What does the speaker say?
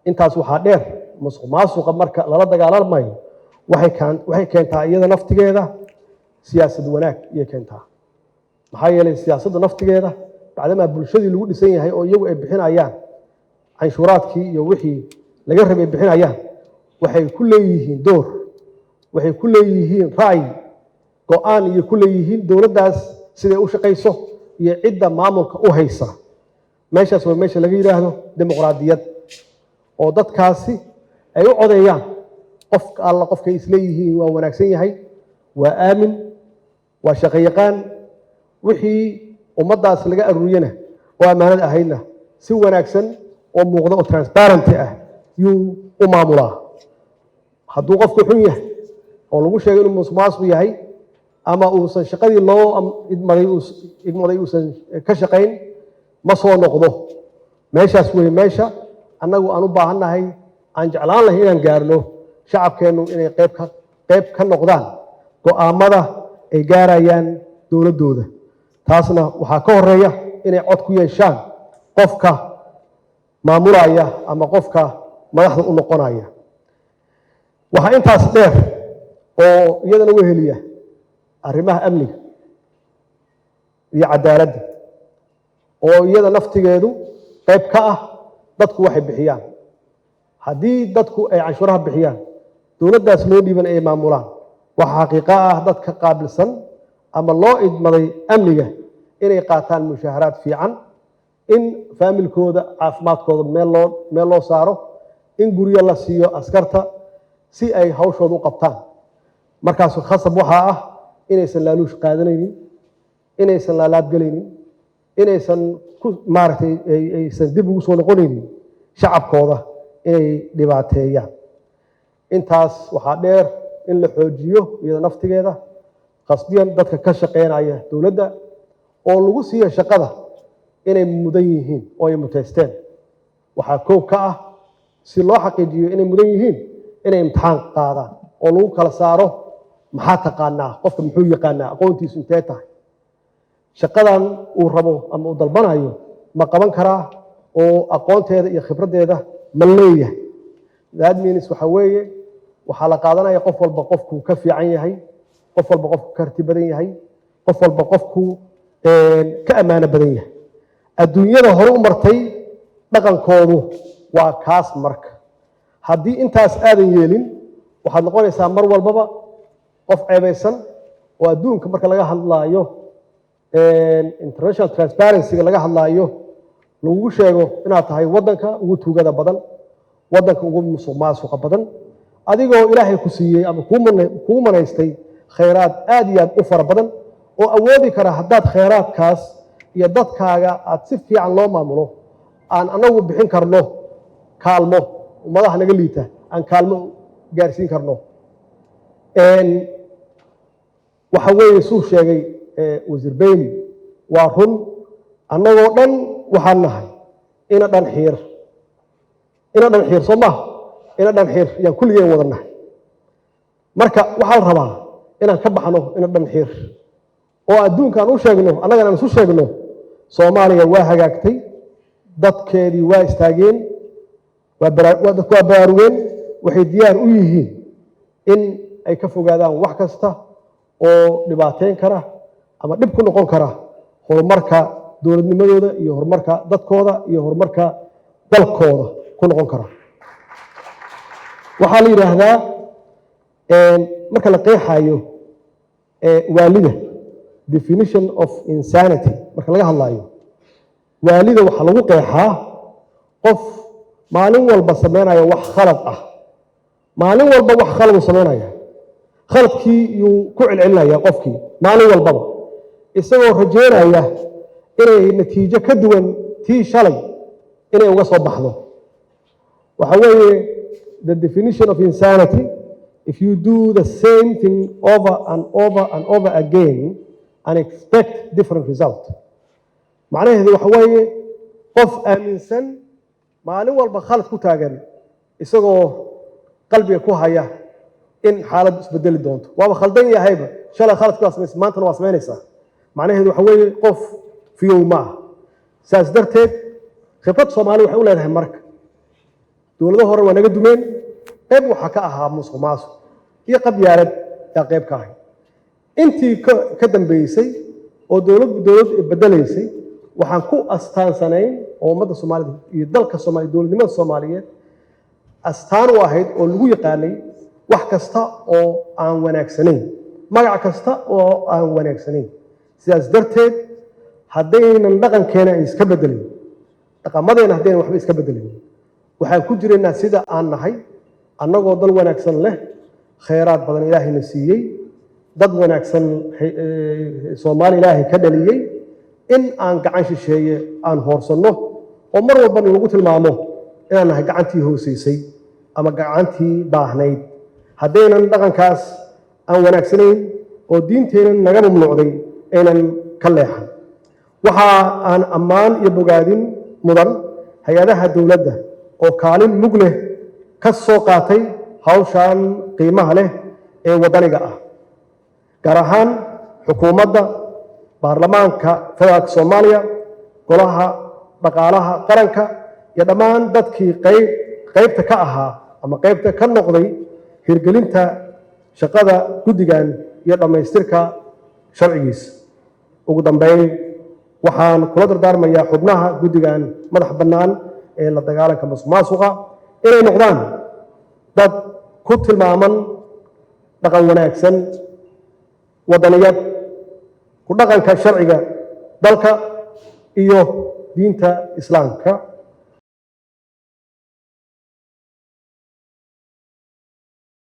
intaas waxaa dheer musuqmaasuqa marka lala dagaalamayo waxay keentaa iyada naftigeeda siyaasad wanaag iyo keentaa maxaa yeelay siyaasadda naftigeeda bacdamaa bulshadii lagu dhisan yahay oo iyagu ay bixinayaan canshuuraadkii iyo wixii laga rabay bixinayaan waxay ku leeyihiin door waxay ku leeyihiin ra'yi go'aan iyo ku leeyihiin dowladdaas siday u shaqayso iyo cidda maamulka u haysa meeshaas waa meesha laga yidhaahdo dimuqraadiyad oo dadkaasi ay u codeeyaan qofka alla qofkay isleeyihiin waa wanaagsan yahay waa aamin waa shaqo yaqaan wixii ummaddaas laga aruuriyana oo ammaanad ahaydna si wanaagsan oo muuqda oo transparency ah yuu u maamulaa hadduu qofku xun yahay oo lagu sheegay inuu musuqmaasuq yahay ama uusan shaqadii loo igmaday uusan ka shaqayn ma soo noqdo meeshaas wey meesha annagu aan u baahannahay aan jeclaan lahay inaan gaarno shacabkeennu inay qayb ka noqdaan go'aamada ay gaarayaan dowladdooda taasna waxaa ka horeeya inay cod ku yeeshaan qofka maamulaya ama qofka madaxda u noqonaya waxaa intaas dheer oo iyadana weheliya arrimaha amniga iyo cadaaladda oo iyada naftigeedu qayb ka ah dadku waxay bixiyaan haddii dadku ay canshuuraha bixiyaan dowladdaas loo dhiiban ay maamulaan waxaa xaqiiqa ah dadka qaabilsan ama loo idmaday amniga inay qaataan mushaaharaad fiican in faamilkooda caafimaadkooda meel loo saaro in guryo la siiyo askarta si ay hawshooda u qabtaan markaas khasab waxaa ah inaysan laaluush qaadanaynin inaysan laalaabgelaynin inaysan maaragtay aysan dib ugu soo noqonaynin shacabkooda inay dhibaateeyaan intaas waxaa dheer in la xoojiyo iyada naftigeeda qasbiyan dadka ka shaqeynaya dowladda oo lagu siiyo shaqada inay mudan yihiin oo ay muteysteen waxaa koob ka ah si loo xaqiijiyo inay mudan yihiin inay imtixaan qaadaan oo lagu kala saaro maxaa taqaanaa qofka muxuu yaqaanaa aqoontiisu intee tahay shaqadan uu rabo ama uu dalbanayo ma qaban karaa oo aqoonteeda iyo khibraddeeda ma leeyahay that means waxa weeye waxaa la qaadanaya qof walba qofkuu ka fiican yahay qof walba qofku ka harti badan yahay qof walba qofku ka ammaano badan yahay adduunyada hore u martay dhaqankoodu waa kaas marka haddii intaas aadan yeelin waxaad noqonaysaa mar walbaba qof ceebaysan oo adduunka marka laga hadlaayo international transparency-ga laga hadlaayo lagugu sheego inaad tahay waddanka ugu tuugada badan waddanka ugu musuqmaasuqa badan adigoo ilaahay ku siiyey ama kuu manaystay khayraad aad iyo aad u fara badan oo awoodi kara haddaad khayraadkaas iyo dadkaaga aad si fiican loo maamulo aan anagu bixin karno kaalmo ummadaha naga liita aan kaalmo gaarsiin karno waxa weeye suu sheegay wasiir beyli waa run annagoo dhan waxaan nahay ina dhan xiir soo maaha ina dhan xiir yaan kulligeen wada nahay marka waxaa la rabaa inaan ka baxno ina dhan xiir oo adduunkaan u sheegno annagana aan isu sheegno soomaaliya waa hagaagtay dadkeedii waa istaageen dadku waa baraarugeen waxay diyaar u yihiin in ay ka fogaadaan wax kasta oo dhibaateyn kara ama dhib ku noqon kara horumarka dowladnimadooda iyo horumarka dadkooda iyo horumarka dalkooda ku noqon kara waxaa la yidhaahdaa marka la qeexayo waalida definition of insanity marka laga hadlaayo waalida waxaa lagu qeexaa qof maalin walba sameynaya wax khalad ah maalin walba wax khalad uu sameynaya khaladkii yuu ku celcelinaya qofkii maalin walbaba isagoo rajeynaya inay natiijo ka duwan tii shalay inay uga soo baxdo waxa weeye the definition of insanity if you do the same thing over and over and over again and expect different result macnaheedu waxa weeye qof aaminsan maalin walba khalad ku taagan isagoo qalbiga ku haya in xaalad isbedeli doonto waaba khaldan yahayba shalay khaladkii waa samaysay maantana waa samaynaysaa macnaheedu waxa weeye qof fiyow ma ah saas darteed khibrad soomaali waxay u leedahay marka dowlado hore waa naga dumeen qayb waxaa ka ahaa musuq maasuq iyo qabyaalad yaa qayb ka ahay intii ka dambeysay oo dowlad bedelaysay waxaan ku astaansanayn oo ummadda Soomaaliyeed iyo dalka Soomaaliyeed dowladnimada Soomaaliyeed astaan u ahayd oo lagu yaqaanay wax kasta oo aan wanaagsanayn magac kasta oo aan wanaagsanayn sidaas darteed haddaynan dhaqankeena iska bedelin dhaqamadeena haddaynan waxba iska bedelin waxaan ku jiraynaa sida aan nahay annagoo dal wanaagsan leh khayraad badan ilaahayna siiyey dad wanaagsan Soomaali ilaahay ka dhaliyey in aan gacan shisheeye aan hoorsanno oo mar walba lagu tilmaamo inaan nahay gacantii hooseysay ama gacantii baahnayd haddaynan dhaqankaas aan wanaagsanayn oo diinteena naga mamnuucday aynan ka leexan waxa aan ammaan iyo bogaadin mudan hay-adaha dowladda oo kaalin mug leh ka soo qaatay hawshan qiimaha leh ee wadaniga ah gaar ahaan xukuumadda baarlamaanka federaalka Soomaaliya golaha dhaqaalaha qaranka iyo dhammaan dadkii qaybta ka ahaa ama qaybta ka noqday hirgelinta shaqada guddigan iyo dhammaystirka sharcigiisa ugu dambeyn waxaan kula dardaarmayaa xubnaha guddigan madax bannaan ee la dagaalanka musuqmaasuqa inay noqdaan dad ku tilmaaman dhaqan wanaagsan wadaniyad ku dhaqanka sharciga dalka iyo diinta islaamka